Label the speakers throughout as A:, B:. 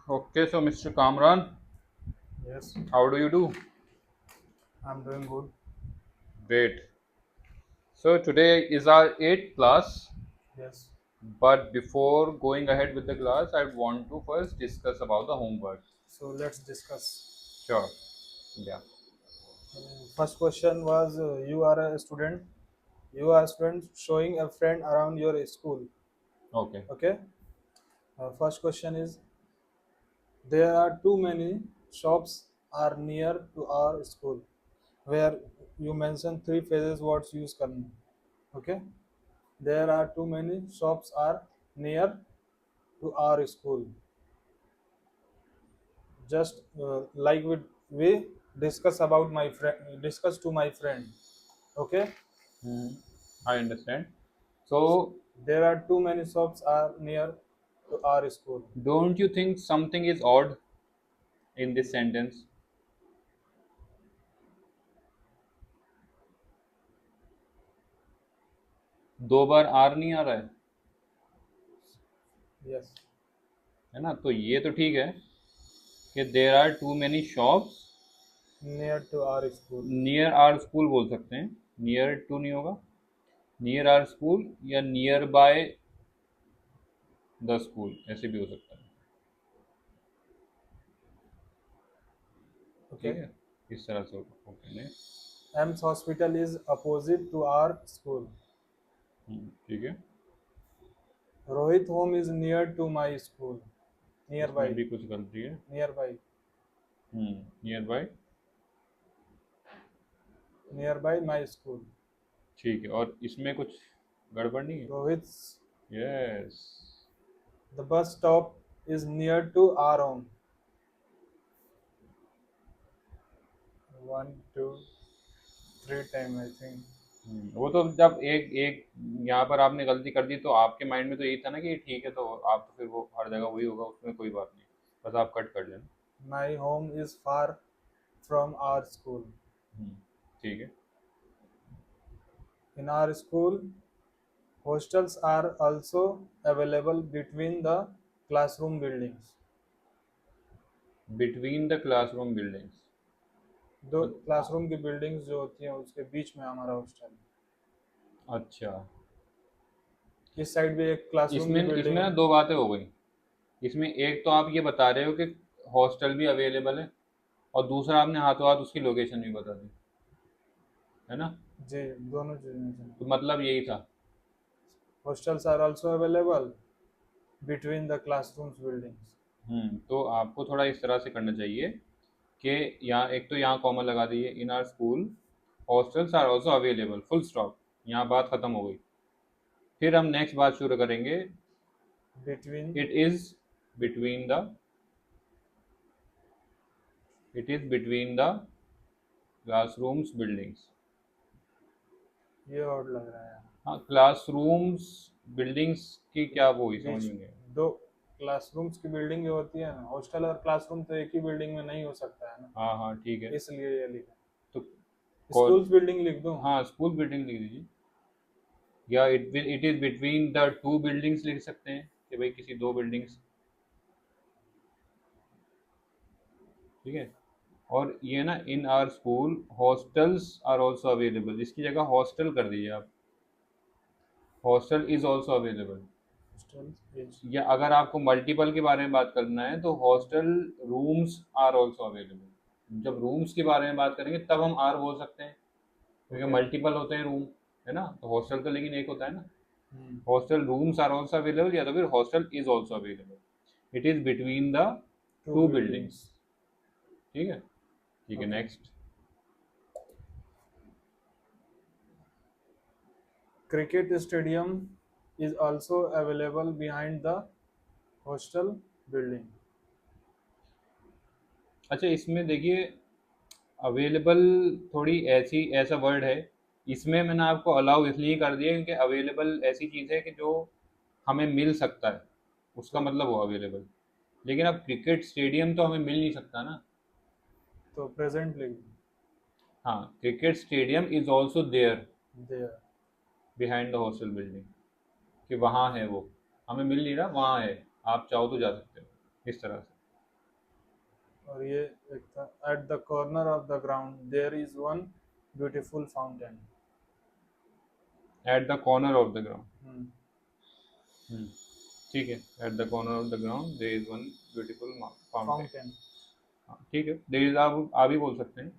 A: Okay, so Mr. Kamran,
B: Yes,
A: how do you do?
B: I'm doing good.
A: Great. So today is our 8th class,
B: Yes.
A: but before going ahead with the class, I want to first discuss about the homework.
B: So let's discuss.
A: Sure. Yeah.
B: First question was you are a student. You are a student showing a friend around your school.
A: Okay.
B: Okay. First question is there are too many shops are near to our school. Where you mention three phases words use करना. Okay. There are too many shops are near to our school. Just like we discuss about my friend discuss to my friend. Okay.
A: Mhm. I understand. So,
B: There are too many shops are near to our school.
A: don't you think something is odd in this sentence? दो बार are नहीं आ रहा
B: Yes.
A: है ना? तो ये तो ठीक है कि there are too many shops
B: Near to our school.
A: Near our school बोल सकते हैं, नियर टू नहीं होगा, नियर आर स्कूल या नियर बाय द स्कूल ऐसे भी हो सकता है। ठीक
B: Okay.
A: है, इस तरह से होगा। Okay next.
B: M's hospital is opposite to our school.
A: ठीक है,
B: Rohit home is near to my school.
A: इसमें
B: Nearby.
A: भी कुछ गलती है।
B: Nearby.
A: Near by.
B: Nearby my school.
A: ठीक है, और इसमें कुछ गड़बड़ नहीं है।
B: Rohit's
A: yes.
B: the bus stop is near to our home. One, two, three time I think.
A: वो तो जब एक एक यहाँ पर आपने गलती कर दी तो आपके माइंड में तो यही था ना कि ये ठीक है, तो आप तो फिर वो हर जगह वही होगा, उसमें कोई बात नहीं, बस आप कट कर लेना।
B: My home is far from our school.
A: हम्म, ठीक है।
B: In our school, hostels are also available between the classroom buildings.
A: Between the classroom buildings.
B: दो क्लासरूम की बिल्डिंग्स जो होती हैं उसके बीच में हमारा हॉस्टल है.
A: अच्छा,
B: इस साइड भी एक क्लासरूम की
A: इसमें
B: बिल्डिंग
A: इसमें ना
B: है.
A: दो बातें हो गई। इसमें एक तो आप ये बता रहे हो कि हॉस्टल भी अवेलेबल है, और दूसरा आपने हाथों हाथ उसकी लोकेशन भी बता दी, है ना?
B: जी, दोनों चीज़ें हैं.
A: तो मतलब यही था।
B: Hostels are also available between the classrooms buildings.
A: तो आपको थोड़ा इस तरह से करना चाहिए कि यहाँ एक तो यहाँ कॉमा लगा दिए, in our school hostels are also available, full stop, यहाँ बात खत्म हो गई। फिर हम नेक्स्ट बात शुरू करेंगे।
B: Between
A: it is between the it is between the classrooms buildings.
B: ये और लग रहा है.
A: हाँ, क्लासरूम्स बिल्डिंग्स की क्या वो ही समझ
B: बीच
A: में गया।
B: दो क्लासरूम्स की बिल्डिंग जो होती है ना, हॉस्टल और क्लासरूम तो एक ही बिल्डिंग में नहीं हो सकता है ना,
A: हाँ हाँ ठीक है।
B: इसलिए ये लिखा.
A: तो कौन?
B: स्कूल्स बिल्डिंग लिख दूं.
A: हाँ, स्कूल बिल्डिंग लिख दीजिए, या it is between the to buildings लिख सकते हैं कि भाई किसी दो बिल्डिंग्स। ठीक है, और ये ना in our school hostels are also available, इसकी जगह हॉस्टल कर दीजिए आप, hostel is also available.
B: Hostel is.
A: या अगर आपको मल्टीपल के बारे में बात करना है तो hostel rooms are also available. जब रूम्स के बारे में बात करेंगे तब हम आर बोल सकते हैं, क्योंकि
B: ओके.
A: मल्टीपल होते हैं रूम, है ना? तो हॉस्टल तो लेकिन एक होता है ना। Hostel rooms are also available, या तो फिर hostel is also available. It is between the
B: two
A: two
B: buildings.
A: Buildings. ठीक है, ठीक है
B: okay.
A: Next.
B: Cricket stadium is also available behind the hostel building.
A: अच्छा, इसमें देखिए, अवेलेबल थोड़ी ऐसी ऐसा वर्ड है, इसमें मैंने आपको अलाउ इसलिए कर दिया क्योंकि अवेलेबल ऐसी चीज़ है कि जो हमें मिल सकता है, उसका
B: तो
A: मतलब वो अवेलेबल। लेकिन अब क्रिकेट स्टेडियम तो हमें मिल नहीं सकता ना।
B: तो प्रेजेंट लिख
A: हाँ, cricket stadium is also there
B: there.
A: Behind the hostel building, कि वहाँ है वो, हमें मिल नहीं रहा, वहाँ है, आप चाहो तो जा सकते हो, इस तरह से।
B: और ये एक था, at the corner of the ground there is one beautiful fountain.
A: At the corner of the ground, ठीक है, at the corner of the ground there is one beautiful fountain.
B: Fountain.
A: हाँ ठीक है, देयर इज आप भी बोल सकते हैं,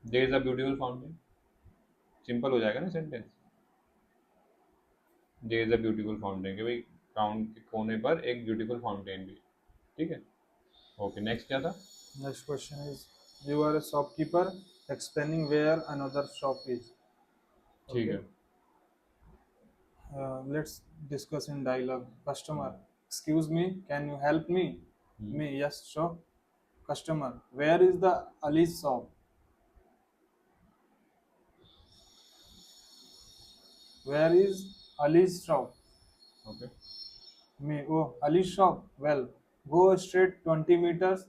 A: there is a beautiful fountain, simple हो जाएगा ना sentence. There is a beautiful fountain, कि भाई ग्राउंड के कोने पर एक ब्यूटीफुल फाउंटेन भी है, ठीक है। ओके, नेक्स्ट क्या था?
B: Next question is you are a shopkeeper explaining where another shop is.
A: ठीक
B: ओके,
A: है।
B: let's discuss in dialogue. Customer, excuse me, can you help me?
A: Hmm,
B: Me, yes, sure. Customer, where is the Ali's shop? Where is Ali's shop?
A: Okay,
B: Me, oh, Ali's shop. Well, go straight 20 meters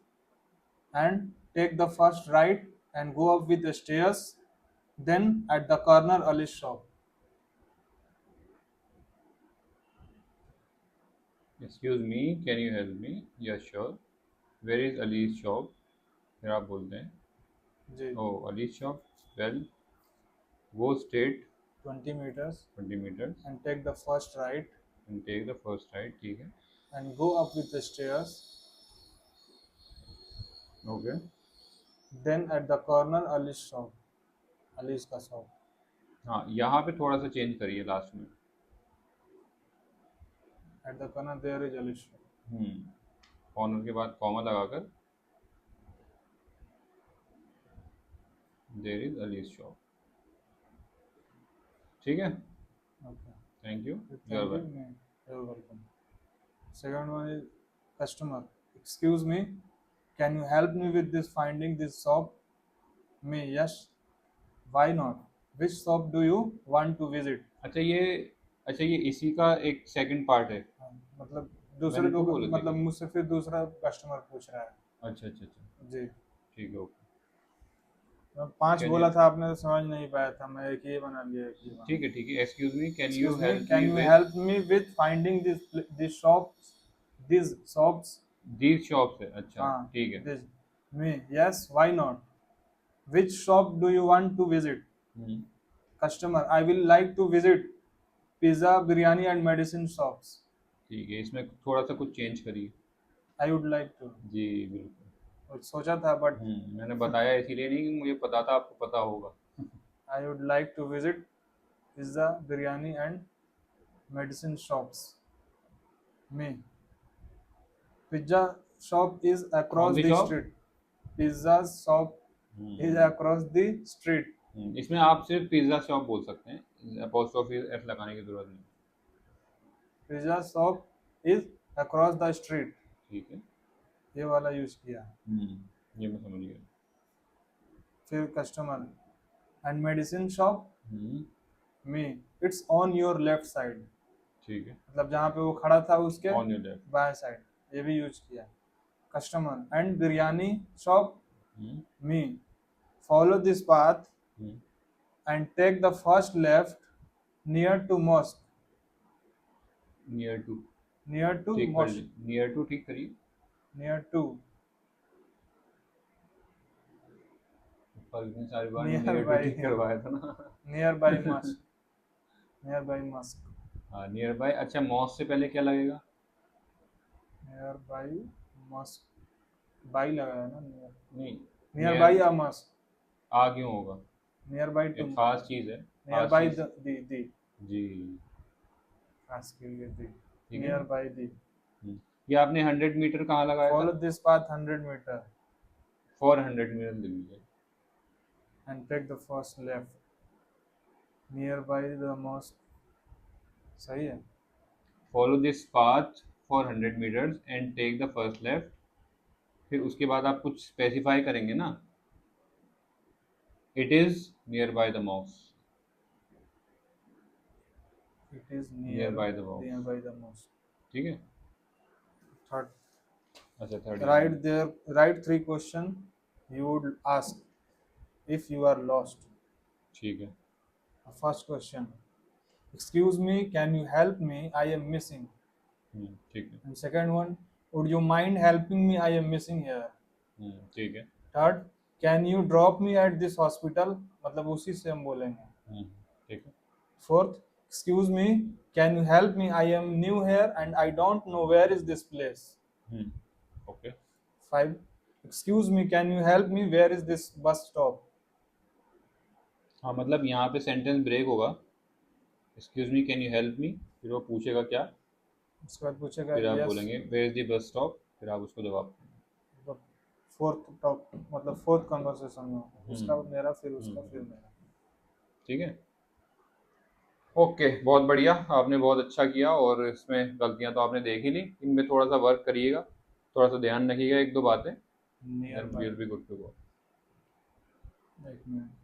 B: and take the first right and go up with the stairs. Then at the corner, Ali's shop.
A: Excuse me, can you help me, yes sure, where is Ali's shop, फिर आप बोलते हैं
B: जी,
A: oh Ali's shop, well go straight
B: 20 meters
A: 20 metres
B: and take the first right
A: and take the first right, ठीक है।
B: and go up with the stairs.
A: Okay,
B: Then at the corner, Ali's shop. Ali's का shop.
A: हाँ यहाँ पे थोड़ा सा change करिए last में।
B: At the corner, there is Ali's shop.
A: Corner के बाद कॉमा लगाकर देयर इज अलीज शॉप, ठीक है।
B: Okay.
A: Thank you,
B: Thank
A: you are
B: you.
A: Welcome.
B: ma'am. You're welcome. Second one is customer. Excuse me, can you help me with this finding this shop? Me, yes. Why not? Which shop do you want to visit?
A: अच्छा ये इसी का एक second part है।
B: हाँ, मतलब दूसरे
A: मैंने
B: को,
A: तो बोले थे
B: मतलब
A: कि
B: मुझसे फिर दूसरा कस्टमर पूछ रहा है।
A: अच्छा अच्छा अच्छा,
B: जी,
A: ठीक है, ओके।
B: मैं 5
A: कैन यू,
B: बोला था, आपने तो समझ नहीं पाया था, मैं एक ही बना लिया, एक ही बना
A: ठीक
B: लिया।
A: है ठीक है, excuse me can you
B: Excuse me,
A: help
B: can
A: me
B: you
A: with
B: help me with finding this shops? These shops?
A: These shops है, अच्छा
B: हाँ,
A: ठीक है।
B: this. Me, yes. Why not? Which shop do you want to visit?
A: Hmm,
B: Customer, I will like to visit pizza, biryani, and medicine shops.
A: ठीक है, इसमें थोड़ा सा कुछ चेंज करिए।
B: I would like to.
A: जी बिल्कुल।
B: और सोचा था, but
A: मैंने बताया इसीलिए नहीं कि मुझे पता था आपको पता होगा।
B: I would like to visit pizza, biryani, and medicine shops. Me, pizza shop is
A: कौन
B: across
A: सी
B: the
A: shop?
B: street. Pizza shop is across the street.
A: इसमें आप सिर्फ पिज्ज़ा शॉप बोल सकते हैं, अपोस्ट्रोफी एफ लगाने की जरूरत नहीं।
B: Pizza shop is across the street.
A: ठीक है,
B: ये वाला यूज किया।
A: ये मैं समझ गया।
B: फिर customer, and medicine shop, me, it's on your left side.
A: ठीक है,
B: मतलब जहाँ पे वो खड़ा था उसके
A: ऑन योर लेफ्ट।
B: बाएं साइड, ये भी यूज किया। Customer, and biryani shop, me, follow this path and take the first left near to mosque.
A: Near to,
B: near to
A: ठीक कर
B: मॉस्क,
A: ली, नियर टू ठीक करिए।
B: नियर टू,
A: पर इतनी सारी बार
B: नियर
A: नियर टू
B: बाई,
A: ठीक करवाया था ना।
B: Near by mosque, near by mosque,
A: हाँ नियर बाय, अच्छा मॉस से पहले क्या लगेगा?
B: नियर बाई मॉस्क, बाई लगाया ना, नियर,
A: नहीं,
B: नियर बाई या मॉस्क,
A: आ क्यों होगा?
B: नियर बाई टू,
A: एक खास चीज है,
B: नियर
A: खास
B: बाई
A: चीज।
B: दी,
A: जी,
B: खास के लिए दी,
A: ठीक है।
B: Near by the.
A: ये आपने 100 मीटर कहाँ लगाया
B: फॉलो
A: था?
B: दिस पाथ 100 मीटर
A: 400 मीटर लिख लीजिए।
B: And take the first left near by the mosque. सही है।
A: Follow this path for 100 metres and take the first left, फिर उसके बाद आप कुछ स्पेसिफाई करेंगे ना, it is near by the mosque.
B: It is
A: near by the mosque,
B: near by the mosque.
A: ठीक है।
B: थर्ड,
A: अच्छा third,
B: right there, right 3 question you would ask if you are lost.
A: ठीक है।
B: First question, excuse me, can you help me, I am missing.
A: ठीक है।
B: And second one, would you mind helping me, I am missing here.
A: ठीक है।
B: Third, can you drop me at this hospital, मतलब उसी से हम बोलेंगे।
A: ठीक है।
B: Fourth, excuse me, can you help me, I am new here and I don't know where is this place.
A: Okay.
B: Five, excuse me, can you help me, where is this bus stop.
A: हाँ, मतलब यहाँ पे sentence break होगा, excuse me can you help me, फिर वो पूछेगा क्या,
B: उसके बाद पूछेगा
A: फिर आप
B: यस।
A: बोलेंगे where is the bus stop, फिर आप उसको जवाब
B: फोर्थ टॉप, मतलब फोर्थ कन्वर्सेशन में उसका
A: हम्म
B: मेरा, फिर उसका,
A: हम्म
B: फिर मेरा।
A: ठीक है। ओके, बहुत बढ़िया, आपने बहुत अच्छा किया, और इसमें गलतियां तो आपने देख ही ली, इनमें थोड़ा सा वर्क करिएगा, थोड़ा सा ध्यान रखिएगा, एक दो बातें,
B: near
A: then we
B: by.
A: Will be good to go.
B: एक मिनट।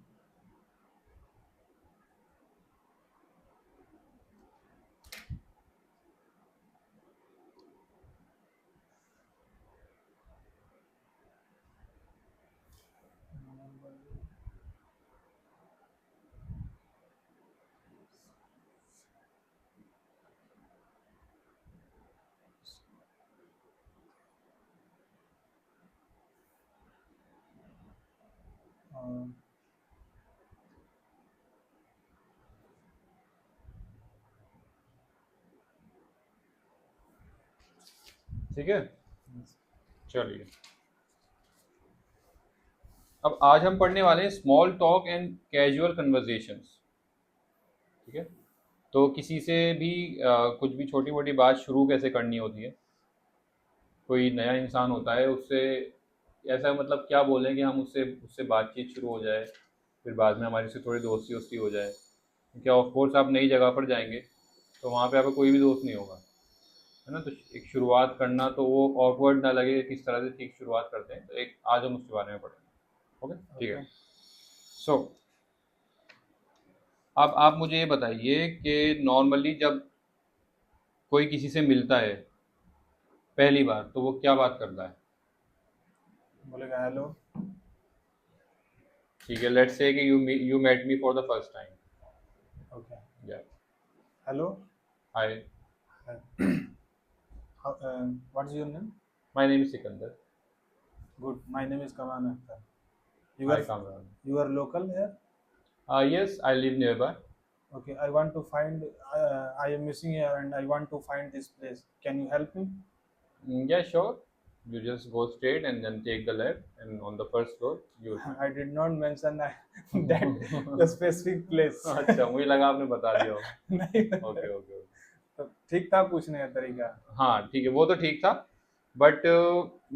A: ठीक है, चलिए, अब आज हम पढ़ने वाले हैं small talk and casual conversations. ठीक है, तो किसी से भी कुछ भी छोटी मोटी बात शुरू कैसे करनी होती है, कोई नया इंसान होता है उससे ऐसा, मतलब क्या बोलें कि हम उससे उससे बातचीत शुरू हो जाए, फिर बाद में हमारी से थोड़ी दोस्ती वोस्ती हो जाए, क्योंकि ऑफ कोर्स आप नई जगह पर जाएंगे तो वहाँ पे आपका कोई भी दोस्त नहीं होगा, है ना, तो एक शुरुआत करना तो वो ऑकवर्ड ना लगे, किस तरह से ठीक शुरुआत करते हैं, तो एक आज हम उसके बारे में पढ़ेंगे। ओके, ठीक
B: ओके।
A: है। सो अब आप मुझे ये बताइए कि नॉर्मली जब कोई किसी से मिलता है पहली बार तो वो क्या बात करता है?
B: बोलेगा हेलो।
A: ठीक है, लेट्स से कि you met me for the first time.
B: Okay.
A: Yeah,
B: hello.
A: Hi,
B: what is your name?
A: My name is Sikandar.
B: Good, my name is Kamran Akhtar. You
A: hi
B: are,
A: Kamran.
B: you are local here?
A: Yes, I live nearby.
B: Okay, I want to find, I am missing here and I want to find this place. Can you help me?
A: Yeah, sure. You just go straight and then take the left, and on the first floor you will
B: I did not mention that the
A: find.
B: specific place.
A: अच्छा, मुझे लगा आपने बता दिया हो।
B: नहीं
A: okay
B: बताया।
A: Okay okay.
B: तो ठीक था पूछने का तरीका।
A: हाँ ठीक है, वो तो ठीक था, बट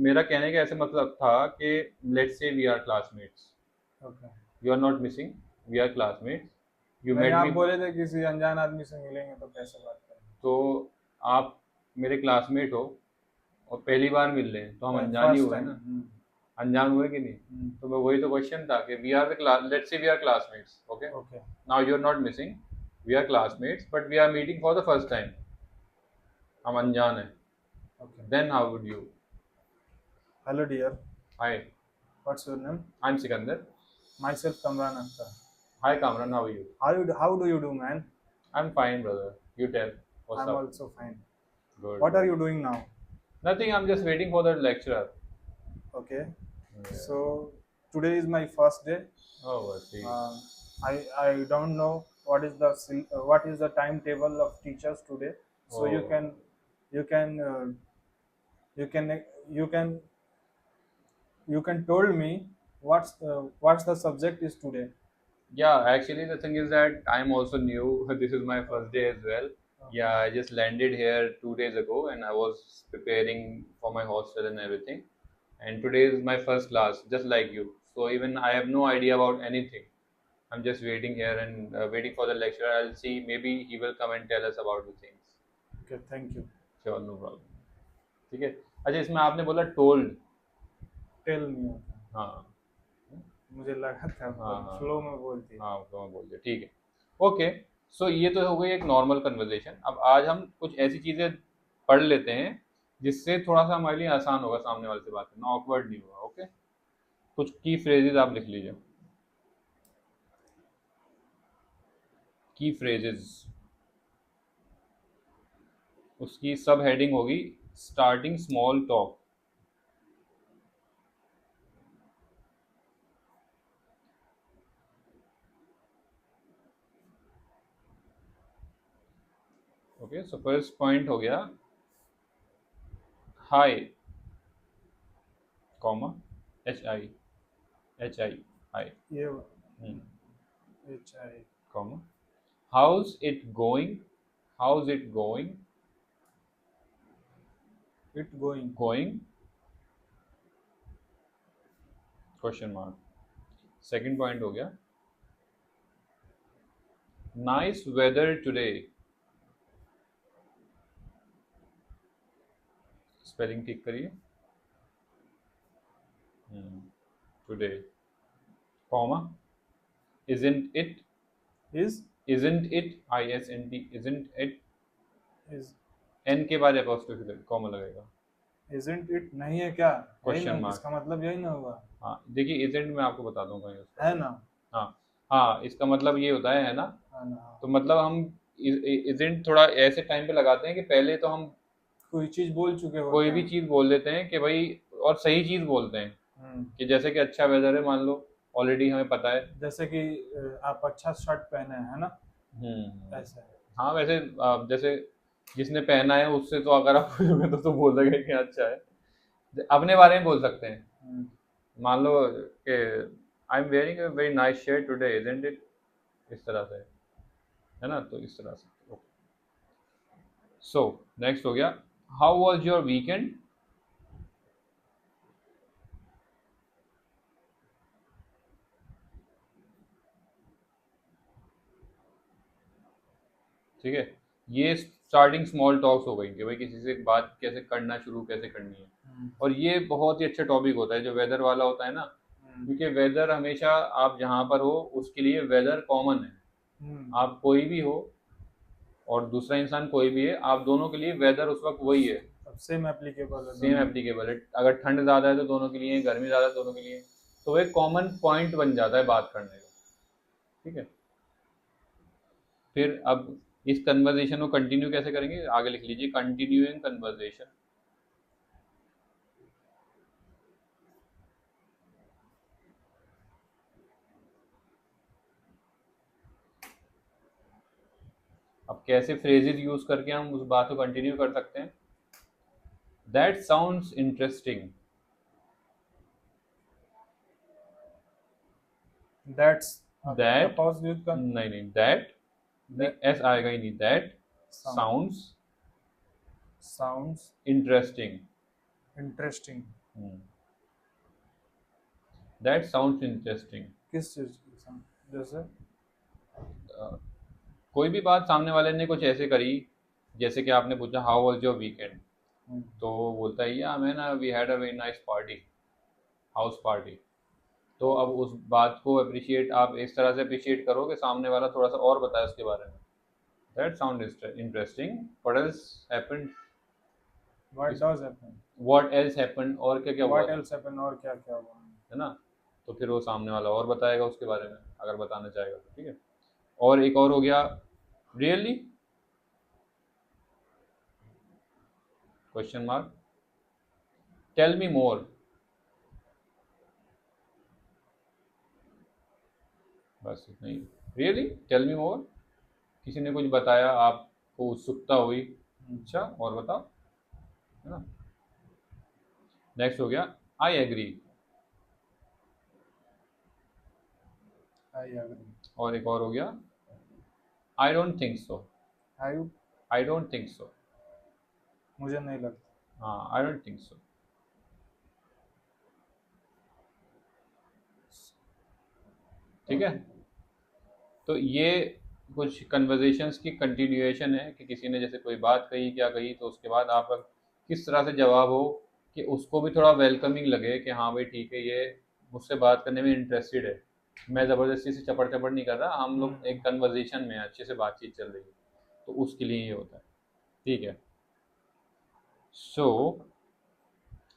A: मेरा कहने का ऐसे मतलब था कि let's say we are classmates,
B: okay.
A: You are not missing, we are classmates, you
B: नहीं,
A: मेट
B: आप
A: मी,
B: बोले थे किसी अनजान आदमी से मिलेंगे तो कैसे बात करेंगे।
A: तो आप मेरे क्लासमेट हो और पहली बार मिल रहे हैं तो हम अनजान ही
B: फर्स्ट
A: हुए
B: टाइम।
A: ना, अनजान हुए कि नहीं? तो मैं वही तो क्वेश्चन था कि we are the class, let's say we are classmates, okay,
B: okay.
A: Now you are not missing, we are classmates but we are meeting for the first time, हम अनजान हैं,
B: okay.
A: Then how would you?
B: Hello dear,
A: hi,
B: what's your name?
A: I am Sikandar.
B: Myself Kamran Akhtar.
A: Hi Kamran, how are you?
B: How do you do, man?
A: I am fine brother, you tell, what's
B: I'm
A: up?
B: also fine.
A: Good
B: What are
A: good.
B: you doing now?
A: Nothing, I am just waiting for the lecturer.
B: Okay. So today is my first day.
A: ओह ठीक।
B: Uh, I don't know what is the timetable of teachers today. So
A: oh,
B: you can you can you can you can told me what's the subject is today.
A: yeah, actually the thing is that I'm also new. This is my first day as well.
B: Okay.
A: Yeah, I just landed here 2 days ago and I was preparing for my hostel and everything. And today is my first class, just like you. So even I have no idea about anything. I'm just waiting here and waiting for the lecturer. I'll see, maybe he will come and tell us about the things.
B: Okay, thank you.
A: Sure, no problem. ठीक है। अच्छा, इसमें आपने बोला told.
B: Tell me.
A: हाँ
B: मुझे लगा था
A: हाँ हाँ
B: फ्लो में बोलती है।
A: हाँ, तो मैं बोल दिया, ठीक है। ओके, सो ये तो हो गई एक नॉर्मल कन्वर्जेशन। अब आज हम कुछ ऐसी चीज़ें पढ़ लेते हैं जिससे थोड़ा सा हमारे लिए आसान होगा सामने वाले से बात करना, ऑकवर्ड नहीं होगा। ओके, कुछ की फ्रेजेस आप लिख लीजिए, की फ्रेजेस, उसकी सब हेडिंग होगी starting small talk. Okay, so first point हो गया hi, comma, H I, hi,
B: ये
A: hmm,
B: H I
A: comma, how's it going, how's it going,
B: it going
A: going, question mark. Second point हो गया nice weather today, spelling ठीक करिए, today, comma, isn't it,
B: is
A: isn't it, ISNT, isn't it,
B: is
A: n के बाद apostrophe comma लगेगा,
B: isn't it नहीं है क्या? यही
A: क्वेश्चन
B: ना,
A: मार्क।
B: इसका मतलब यही ना होगा,
A: हाँ देखिए, isn't मैं आपको बता दूंगा ये उसका।
B: है ना?
A: हाँ हाँ, इसका मतलब ये होता है ना।
B: है ना?
A: तो मतलब हम isn't थोड़ा ऐसे टाइम पे लगाते हैं कि पहले तो हम
B: कोई चीज बोल चुके होते
A: कोई भी
B: हैं।
A: चीज़ बोल देते हैं कि भाई, और सही चीज़ बोलते हैं
B: हम्म,
A: कि जैसे कि अच्छा वेदर है, मान लो ऑलरेडी हमें पता है।
B: जैसे कि आप अच्छा शर्ट पहने हैं, है ना? ऐसे।
A: हाँ वैसे जैसे जिसने पहना है उससे तो अगर आप पूछोगे तो बोल देगा कि अच्छा है। अपने बारे में बोल सकते हैं,
B: हम्म,
A: मान लो कि I am wearing a very nice shirt today, isn't it, इस तरह से, है ना, तो इस तरह से। सो नेक्स्ट हो गया हाउ वाज योर वीकेंड, ठीक है। ये स्टार्टिंग स्मॉल टॉक्स हो गई कि भाई किसी से बात कैसे करना, शुरू कैसे करनी है। और ये बहुत ही अच्छा टॉपिक होता है जो वेदर वाला होता है ना, क्योंकि वेदर हमेशा, आप जहाँ पर हो उसके लिए वेदर कॉमन है। आप कोई भी हो और दूसरा इंसान कोई भी है, आप दोनों के लिए वेदर उस वक्त वही है,
B: अब सेम एप्लीकेबल है
A: सेम
B: दोनों में।
A: एप्लीकेबल है। अगर ठंड ज़्यादा है तो दोनों के लिए, गर्मी ज़्यादा है दोनों के लिए, तो एक कॉमन पॉइंट बन जाता है बात करने का, ठीक है। फिर अब इस कन्वर्जेशन को कंटिन्यू कैसे करेंगे, आगे लिख लीजिए कंटिन्यूइंग कन्वर्जेशन। अब कैसे फ्रेजेस यूज करके हम उस बात को कंटिन्यू कर सकते हैं। That sounds interesting,
B: that's
A: that,
B: oppose use कर
A: नहीं नहीं, दैट नहीं,
B: दैट
A: एस आएगा ही नहीं, that sounds
B: sounds
A: interesting,
B: interesting.
A: That sounds interesting.
B: किस चीज की sound? जैसे
A: कोई भी बात सामने वाले ने कुछ ऐसे करी, जैसे कि आपने पूछा हाउ वाज योर वीकेंड, तो वो बोलता है या man we had a very nice party, house party. तो अब उस बात को अप्रिशिएट, आप इस तरह से अप्रिशिएट करो कि सामने वाला थोड़ा सा और बताए उसके बारे में। That sound interesting, what else happened,
B: what does happen,
A: what else happened, और क्या क्या हुआ
B: व्हाट
A: था,
B: एल्स हैपन, और क्या क्या हुआ।
A: है ना। तो फिर वो सामने वाला और बताएगा उसके बारे में, अगर बताना चाहेगा तो, ठीक है। और एक और हो गया really, question mark, tell me more, बस इतना ही। रियली, टेल मी मोर, किसी ने कुछ बताया, आपको उत्सुकता हुई, अच्छा और बताओ, है ना। नेक्स्ट हो गया आई एग्री,
B: आई एग्री।
A: और एक और हो गया आई don't think so,
B: I
A: I don't think सो,
B: मुझे नहीं लगता।
A: हाँ आई डोंट थिंक सो, ठीक है। तो ये कुछ कन्वर्जेशंस की कंटिन्यूएशन है कि किसी ने जैसे कोई बात कही, क्या कही, तो उसके बाद आपका किस तरह से जवाब हो कि उसको भी थोड़ा वेलकमिंग लगे कि हाँ भाई ठीक है, ये मुझसे बात करने में इंटरेस्टेड है, मैं ज़बरदस्ती से चपड़ चपड़ नहीं कर रहा, हम लोग एक कन्वर्जेशन में अच्छे से बातचीत चल रही है, तो उसके लिए ये होता है, ठीक है। सो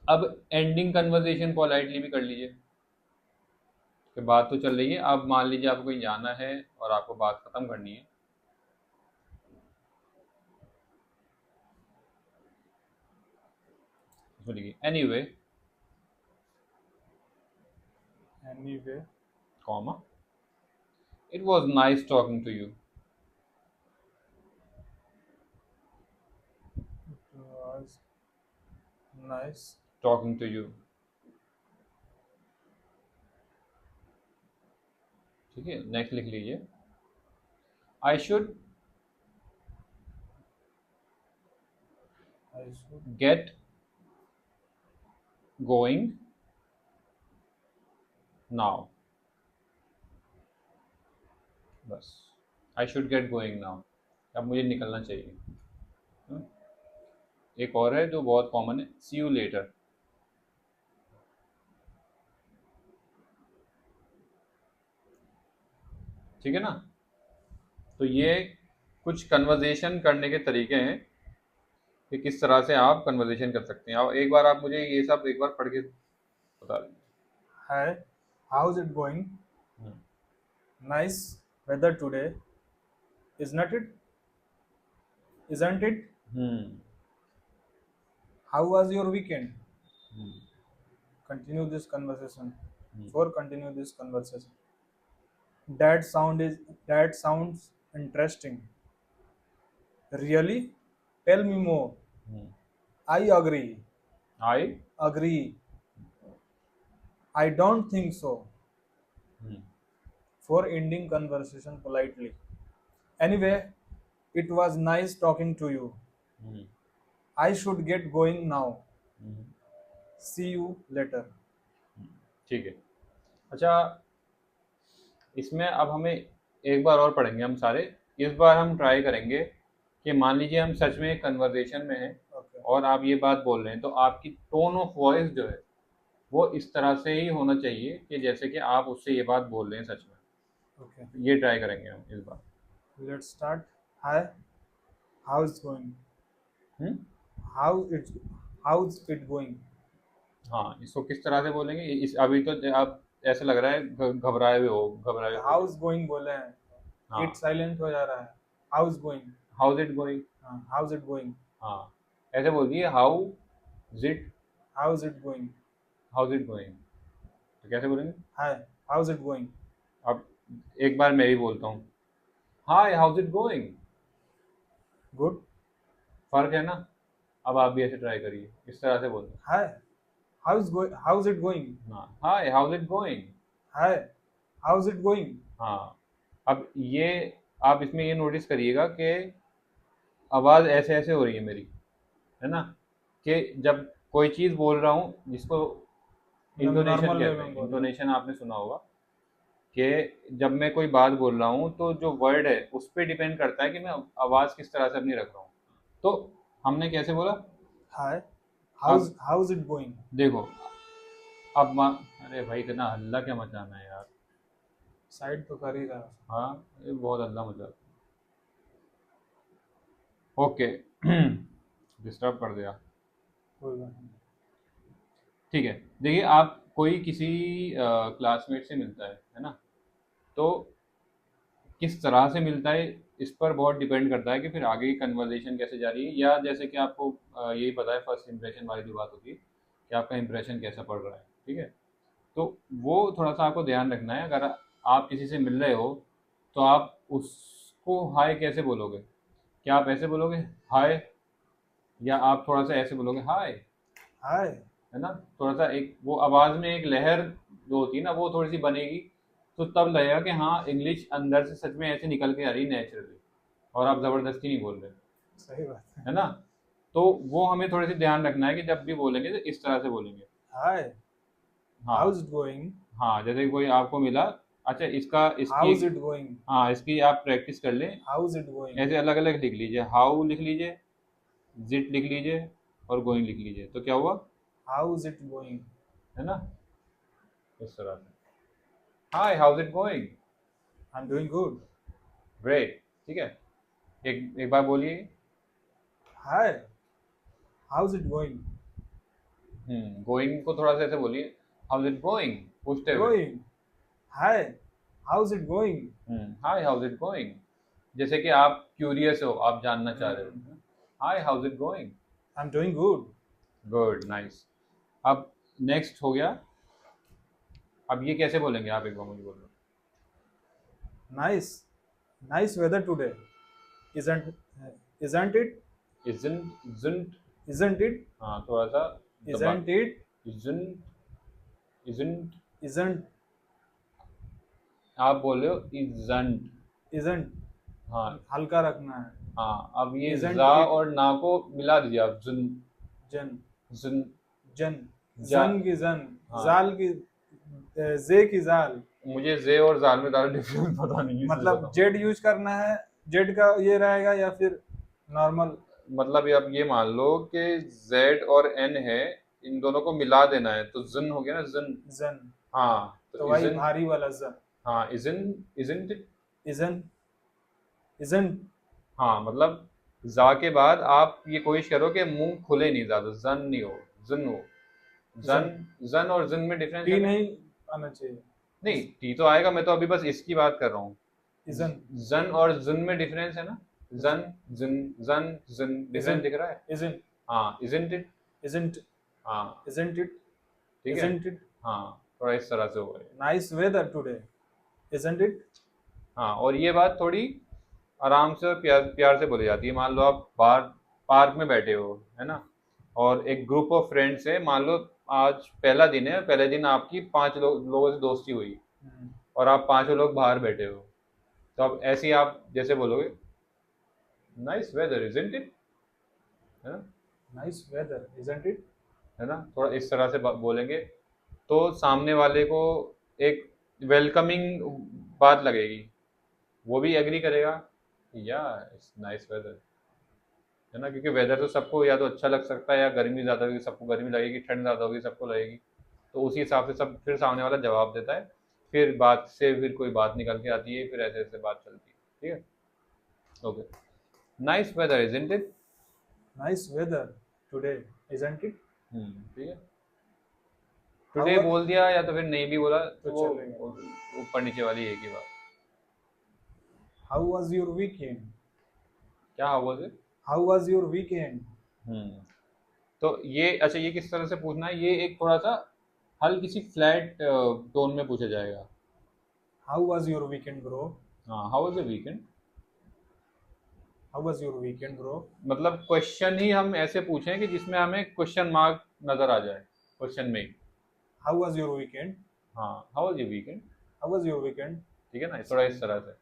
A: अब एंडिंग कन्वर्जेशन पोलाइटली भी कर लीजिए कि बात तो चल रही है, अब मान लीजिए आपको कहीं जाना है और आपको बात ख़त्म करनी है, उसमें लिखिए anyway,
B: anyway,
A: comma, it was nice talking to you,
B: Nice.
A: talking to you. ठीक है, नेक्स्ट लिख लीजिए, I should
B: I should
A: get going now, बस, I should get going now, अब मुझे निकलना चाहिए। हम्म? एक और है जो बहुत कॉमन है, सी यू लेटर। ठीक है ना, तो ये कुछ कन्वर्जेशन करने के तरीके हैं कि किस तरह से आप कन्वर्जेशन कर सकते हैं। और एक बार आप मुझे ये सब एक बार पढ़ के बता दें।
B: Hi, how's it going?
A: Hmm,
B: Nice weather today, isn't it? Isn't it?
A: Hmm,
B: How was your weekend?
A: Hmm,
B: Continue this conversation.
A: Hmm,
B: For continue this conversation. That sounds interesting. Really? Tell me more.
A: Hmm,
B: I agree.
A: I,
B: Agree. I don't think so.
A: Hmm,
B: For ending conversation politely. Anyway, it was nice talking to you.
A: Hmm,
B: I should get going now.
A: Hmm,
B: See you later.
A: ठीक है। अच्छा, इसमें अब हमें एक बार और पढ़ेंगे हम सारे। इस बार हम ट्राई करेंगे कि मान लीजिए हम सच में कन्वर्सेशन में हैं
B: Okay.
A: और आप ये बात बोल रहे हैं, तो आपकी टोन ऑफ वॉइस जो है वो इस तरह से ही होना चाहिए कि जैसे कि आप उससे ये बात बोल रहे हैं सच में।
B: Okay.
A: ये ट्राई करेंगे हम इस बार।
B: Let's start. Hi. How's it going?
A: Hmm,
B: How it how's it going?
A: हाँ, इसको किस तरह से बोलेंगे, इस अभी तो आप ऐसा लग रहा है घबराए हुए हो, घबराए हुए
B: How's
A: हो।
B: going बोले हैं.
A: हाँ,
B: It silent हो जा रहा है. How's going?
A: How's it going.
B: How's it going?
A: हाँ, ऐसे बोल दिए, it
B: How's it going?
A: How's it going, तो कैसे बोलेंगे?
B: Hi. How's it going?
A: अब एक बार मैं भी बोलता हूँ, हाय हाउज इट गोइंग।
B: Good.
A: फर्क है ना। अब आप भी ऐसे ट्राई करिए, इस तरह से बोलना।
B: Hi. How's it going?
A: हाँ, hi how's it going.
B: Hi. How's it going?
A: हाँ, अब ये आप इसमें ये नोटिस करिएगा कि आवाज़ ऐसे ऐसे हो रही है मेरी, है ना, कि जब कोई चीज़ बोल रहा हूँ जिसको इंटोनेशन
B: नॉर्मल वे
A: कहते
B: में
A: हैं,
B: बोल रहे
A: इंटोनेशन आपने सुना होगा कि जब मैं कोई बात बोल रहा हूँ तो जो वर्ड है उस पर डिपेंड करता है कि मैं आवाज़ किस तरह से अपनी रख रहा हूँ। तो हमने कैसे बोला?
B: Hi.
A: अब
B: How's it going?
A: देखो, अरे भाई इतना हल्ला क्या मचाना है यार।
B: साइड तो कर ही रहा है.
A: हाँ, ये बहुत हल्ला मचा, ओके। डिस्टर्ब कर दिया।
B: कोई बात नहीं.
A: ठीक है, देखिए, आप कोई किसी क्लासमेट से मिलता है ना, तो किस तरह से मिलता है इस पर बहुत डिपेंड करता है कि फिर आगे की कन्वर्सेशन कैसे जा रही है, या जैसे कि आपको यही पता है फर्स्ट इंप्रेशन वाली जो बात होती है कि आपका इंप्रेशन कैसा पड़ रहा है। ठीक है, तो वो थोड़ा सा आपको ध्यान रखना है। अगर आप किसी से मिल रहे हो तो आप उसको हाय कैसे बोलोगे? क्या आप ऐसे बोलोगे हाय, या आप थोड़ा सा ऐसे बोलोगे हाय,
B: Hi.
A: है ना? थोड़ा सा एक वो आवाज़ में एक लहर जो होती है ना वो थोड़ी सी बनेगी, तो तब लगेगा कि हाँ, इंग्लिश अंदर से सच में ऐसे निकल के आ रही है नेचुरली, और आप ज़बरदस्ती नहीं बोल रहे,
B: सही बात है.
A: है ना? तो वो हमें थोड़ी सी ध्यान रखना है कि जब भी बोलेंगे तो इस तरह से बोलेंगे।
B: Hi.
A: हाँ,
B: How's it going?
A: हाँ, जैसे कोई आपको मिला, अच्छा इसका इसकी,
B: How's it going?
A: हाँ, इसकी आप प्रैक्टिस कर लें।
B: How's it going?
A: ऐसे अलग अलग लिख लीजिए, हाउ लिख लीजिए, जिट लिख लीजिए, और गोइंग लिख लीजिए, तो क्या हुआ,
B: How's it going?
A: है ना, इस तरह से। Hi how's it going,
B: I'm doing good.
A: Great. ठीक है, एक बार बोलिए।
B: Hi. How's it going?
A: Going को थोड़ा सा ऐसे बोलिए, हाउज इट गोइंग, पूछते हुए।
B: Going. Hi. How's it going?
A: Hi how's it going, जैसे कि आप क्यूरियस हो, आप जानना चाह रहे हो। Hi how's it going,
B: I'm doing good.
A: Good, nice. अब नेक्स्ट हो गया, अब ये कैसे बोलेंगे आप, एक बार मुझे बोलो।
B: Nice. Nice weather today. Isn't isn't it?
A: Isn't, isn't,
B: Isn't it?
A: हाँ, थोड़ा सा
B: Isn't it?
A: isn't isn't
B: Isn't.
A: आप बोल रहे हो isn't।
B: Isn't.
A: हाँ
B: हल्का रखना है।
A: हाँ, अब ये
B: Isn't
A: जा
B: it?
A: और ना को मिला दीजिए आप, जुन
B: जन।
A: जुन
B: जन।
A: जा।
B: जन की जन।
A: हाँ,
B: जाल की जे की जाल।
A: मुझे जे और जाल में ज़्यादा डिफरेंस पता नहीं है, इसलिए
B: मतलब
A: बताऊँ।
B: जेड यूज करना है, जेड का ये रहेगा या फिर नॉर्मल।
A: मतलब ये, अब ये मान लो कि जेड और एन है, इन दोनों को मिला देना है तो जन हो गया ना, जन।
B: जन।
A: हाँ
B: तो
A: तो
B: वही
A: इजन।
B: भारी वाला ज।
A: हाँ इजन, इजंट इट।
B: इजन। इजन।
A: हाँ मतलब जा के बाद आप ये कोशिश करो कि मुंह खुले नहीं ज्यादा, जन नहीं हो, जन हो। जन,
B: जन।
A: जन और जन में डिफरेंस है
B: टी
A: क्या?
B: नहीं आना चाहिए।
A: नहीं, टी तो आएगा, मैं तो अभी बस इसकी बात कर रहा हूँ।
B: इजन।
A: जन और जन में डिफरेंस है ना, जन, जन, जन, जन, डिफरेंस
B: इजन।
A: दिख रहा है।
B: इजन।
A: हाँ इजंट इट।
B: इजंट।
A: हाँ
B: इजंट इट।
A: ठीक है।
B: Isn't it.
A: हाँ थोड़ा इस तरह से होगा ये।
B: Nice weather today. Isn't it.
A: हाँ, और ये बात थोड़ी आराम से और प्यार प्यार से बोली जाती है। मान लो आप बाहर पार्क में बैठे हो, है ना, और एक ग्रुप ऑफ फ्रेंड्स है, मान लो आज पहला दिन है, पहले दिन आपकी 5 लोगों से दोस्ती हुई और आप 5 लोग बाहर बैठे हो, तो अब ऐसे ही आप जैसे बोलोगे, नाइस वेदर इजंट इट, है ना,
B: नाइस वेदर इजंट इट।
A: है ना, थोड़ा इस तरह से बोलेंगे तो सामने वाले को एक वेलकमिंग बात लगेगी, वो भी एग्री करेगा, या इट्स नाइस वेदर, है ना, क्योंकि वेदर तो सबको या तो अच्छा लग सकता है, या गर्मी ज़्यादा होगी सबको गर्मी लगेगी, ठंड ज़्यादा होगी सबको लगेगी। तो उसी हिसाब से सब फिर सामने वाला जवाब देता है, फिर बात से फिर कोई बात निकल के आती है, फिर ऐसे ऐसे बात चलती है, ठीक है। Okay, nice weather isn't it.
B: Nice weather today isn't it.
A: ठीक है।
B: How
A: टुडे
B: wa-
A: बोल दिया या तो फिर नहीं भी बोला
B: तो
A: तो वो
B: चलेगा।
A: ऊपर नीचे वाली एक ही बात।
B: How was your weekend?
A: क्या हुआ से?
B: How was your weekend?
A: तो ये अच्छा, ये किस तरह से पूछना है, ये एक थोड़ा सा हल्की सी फ्लैट टोन में पूछा जाएगा।
B: How was your weekend, bro?
A: हाँ, how was the weekend.
B: How was your weekend, bro?
A: मतलब क्वेश्चन ही हम ऐसे पूछें कि जिसमें हमें क्वेश्चन मार्क नजर आ जाए क्वेश्चन में ही।
B: How was your weekend?
A: हाँ, how was your weekend.
B: How was your weekend?
A: ठीक है ना, थोड़ा इस तरह से।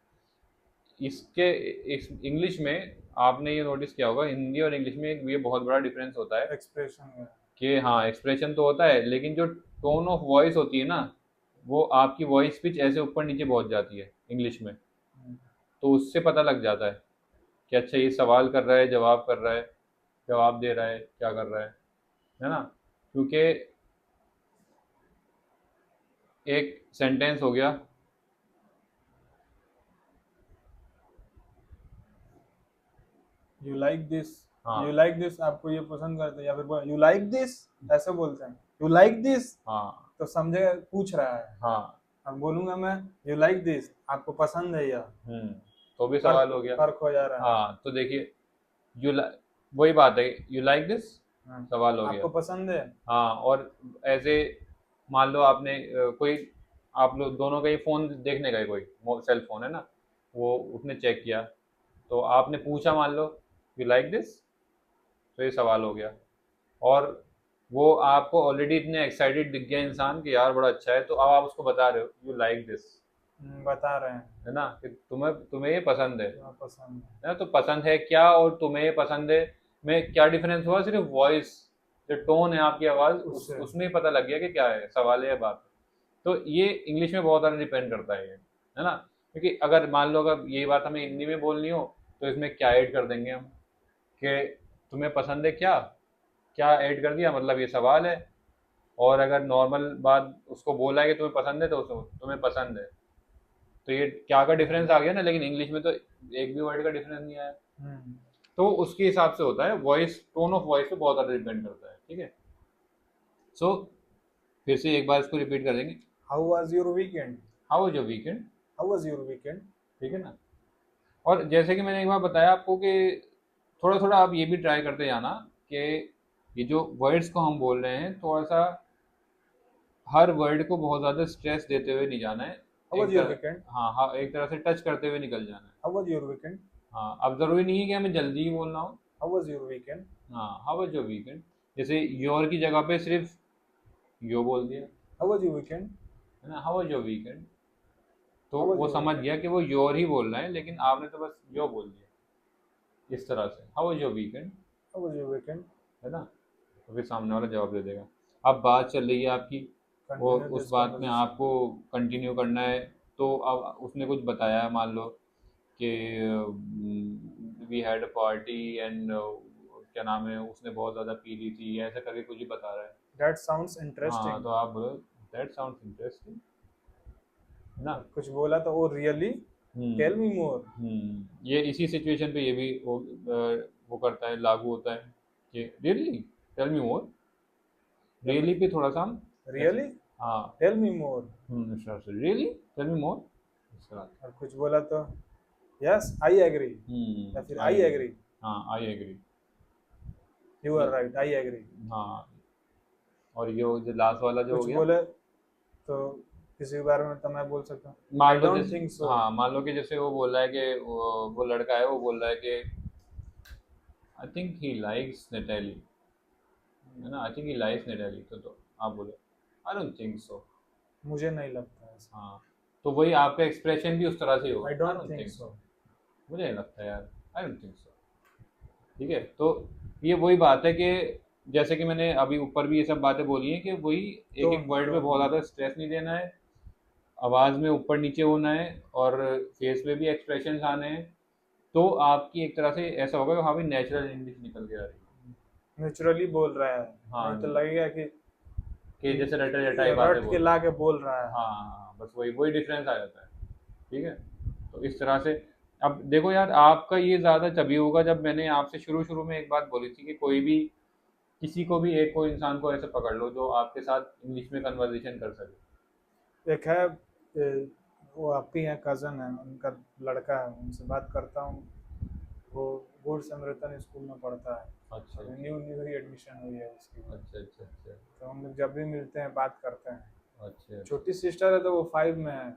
A: इसके इस इंग्लिश में आपने ये नोटिस किया होगा, हिंदी और इंग्लिश में एक ये बहुत बड़ा डिफरेंस होता है
B: Expression है।
A: कि हाँ एक्सप्रेशन तो होता है, लेकिन जो टोन ऑफ वॉइस होती है ना, वो आपकी वॉइस पिच ऐसे ऊपर नीचे पहुंच जाती है इंग्लिश में, तो उससे पता लग जाता है कि अच्छा ये सवाल कर रहा है, जवाब कर रहा है, जवाब दे रहा है, क्या कर रहा है ना। क्योंकि एक सेंटेंस हो गया,
B: You like this?
A: हाँ
B: You like this? आपको ये पसंद करते हैं या फिर बोल you like this? ऐसे बोलते हैं। You like this?
A: हाँ
B: तो समझे पूछ रहा है।
A: हाँ।
B: अब बोलूंगा मैं you like this? आपको पसंद है या?
A: तो भी सवाल हो गया।
B: फर्क हो जा रहा है।
A: हाँ तो देखिए, यू वही बात है, यू लाइक दिस, सवाल हो
B: आपको
A: गया।
B: पसंद है?
A: हाँ, और ऐसे मान लो आपने कोई, आप लोग दोनों का ही फ़ोन देखने गए, कोई सेल फोन है ना, वो उसने चेक किया, तो आपने पूछा मान लो यू लाइक दिस, तो ये सवाल हो गया। और वो आपको ऑलरेडी इतने एक्साइटेड दिख गया इंसान कि यार बड़ा अच्छा है, तो अब आप उसको बता रहे हो यू लाइक दिस,
B: बता रहे हैं।
A: है ना, कि तुम्हें तुम्हें ये पसंद है
B: हाँ, पसंद है।
A: ना। तो पसंद है क्या और तुम्हें ये पसंद है में क्या डिफरेंस हुआ? सिर्फ वॉइस, जो टोन है आपकी आवाज़,
B: उससे।
A: उसमें ही पता लग गया कि क्या है, सवाल है या बात है। तो ये इंग्लिश में बहुत ज़्यादा डिपेंड करता है ये, है ना, क्योंकि अगर मान लो अगर यही बात हमें हिंदी में बोलनी हो तो इसमें क्या ऐड कर देंगे हम, कि तुम्हें पसंद है क्या, क्या ऐड कर दिया, मतलब ये सवाल है। और अगर नॉर्मल बात उसको बोला है कि तुम्हें पसंद है, तो तुम्हें पसंद है, तो ये क्या का डिफरेंस आ गया ना। लेकिन इंग्लिश में तो एक भी वर्ड का डिफरेंस नहीं आया। तो उसके हिसाब से होता है, वॉइस, टोन ऑफ वॉइस पे बहुत ज़्यादा डिपेंड करता है, ठीक है। सो फिर से एक बार इसको रिपीट कर देंगे,
B: how was your weekend?
A: How was your weekend,
B: how was your weekend?
A: ठीक है ना। और जैसे कि मैंने एक बार बताया आपको कि थोड़ा थोड़ा आप ये भी ट्राई करते जाना कि ये जो वर्ड्स को हम बोल रहे हैं, थोड़ा सा हर वर्ड को बहुत ज़्यादा स्ट्रेस देते हुए नहीं जाना है।
B: हाउ वाज
A: एक
B: योर
A: तरह,
B: वीकेंड?
A: हाँ हाँ, एक तरह से टच करते हुए निकल जाना है।
B: How was your weekend?
A: हाँ, अब ज़रूरी नहीं है कि हमें जल्दी ही बोलना हो।
B: How was your weekend?
A: हाँ, हाउ वाज योर वीकेंड, जैसे योर की जगह पे सिर्फ यो बोल दिया,
B: How was your weekend?
A: है ना, हाउ वाज योर वीकेंड, तो
B: How was
A: वो
B: your
A: समझ
B: weekend?
A: गया कि वो योर ही बोल रहा है, लेकिन आपने तो बस यो बोल दिया इस तरह से, how was your weekend,
B: How was your weekend?
A: है ना, तो फिर सामने वाला जवाब दे देगा। अब बात चल रही है आपकी, वो
B: Continue
A: उस
B: this
A: बात में
B: conversation.
A: आपको कंटिन्यू करना है। तो अब उसने कुछ बताया, मान लो कि we had a party and क्या नाम है, उसने बहुत ज़्यादा पी ली थी, ऐसा करके कुछ ही बता रहा है।
B: That sounds
A: हाँ,
B: interesting.
A: तो आप बोलो दैट साउंड्स इंटरेस्टिंग, है ना।
B: कुछ बोला तो ओ रियली, टेल मी मोर।
A: ये इसी सिचुएशन पे ये भी वो करता है, लागू होता है कि रियली टेल मी मोर, रियली पे थोड़ा सा हम ऐसे,
B: रियली,
A: हाँ,
B: टेल मी मोर।
A: इस तरह से रियली टेल मी मोर, इस तरह से।
B: और कुछ बोला तो यस आई एग्री, या फिर
A: आई
B: आई
A: एग्री,
B: एग्री,
A: हाँ I agree,
B: you are right, I agree.
A: हाँ। और ये जो लास्ट वाला जो हो
B: कुछ
A: गया,
B: बोले तो किसी के बारे में तो मैं बोल सकता हूँ
A: मान
B: आई
A: लो
B: डोंट
A: जैसे,
B: थिंक सो।
A: हाँ मान लो कि जैसे वो बोल रहा है कि वो लड़का है, वो बोल रहा है कि आई थिंक ही लाइक्स नेटेली, है ना, आई थिंक ही लाइक्स नेटेली, तो आप बोलो आई डोंट थिंक सो,
B: मुझे नहीं लगता ऐसा,
A: हाँ, तो वही आपका एक्सप्रेशन भी उस तरह से ही
B: आई
A: होगा, I
B: don't
A: don't
B: think
A: think
B: so.
A: So, मुझे नहीं लगता यार, आई डोंट थिंक सो। ठीक है, तो ये वही बात है कि जैसे कि मैंने अभी ऊपर भी ये सब बातें बोली हैं कि वही एक एक
B: टोन
A: वर्ड पे
B: टोन
A: बहुत ज़्यादा स्ट्रेस नहीं देना है, आवाज़ में ऊपर नीचे होना है, और फेस पे भी एक्सप्रेशंस आने हैं, तो आपकी एक तरह से ऐसा होगा कि हाँ भाई नेचुरल इंग्लिश निकल के आ रही है।
B: नेचुरली बोल रहा है,
A: हाँ
B: नहीं तो
A: जी,
B: लगेगा
A: कि जैसे रटा रटाई
B: कि
A: बातें
B: रट के
A: बोल रहे
B: ला
A: हैं।
B: के बोल रहा है।
A: हाँ हाँ हाँ, बस वही वही डिफरेंस आ जाता है। ठीक है, तो इस तरह से, अब देखो यार, आपका ये ज़्यादा तभी होगा जब मैंने आपसे शुरू शुरू में एक बात बोली थी कि कोई भी, किसी को भी, एक को इंसान को ऐसे पकड़ लो जो आपके साथ इंग्लिश में कन्वर्सेशन कर सके।
B: एक है वो आपकी है, कज़न है, उनका लड़का है, उनसे बात करता हूँ। वो गुड समरतन स्कूल में पढ़ता है,
A: अच्छा
B: अभी न्यू न्यू ही एडमिशन हुई है उसकी।
A: अच्छा अच्छा अच्छा
B: तो हम लोग जब भी मिलते हैं बात करते हैं।
A: अच्छा अच्छा।
B: छोटी सिस्टर है तो वो 5 में है,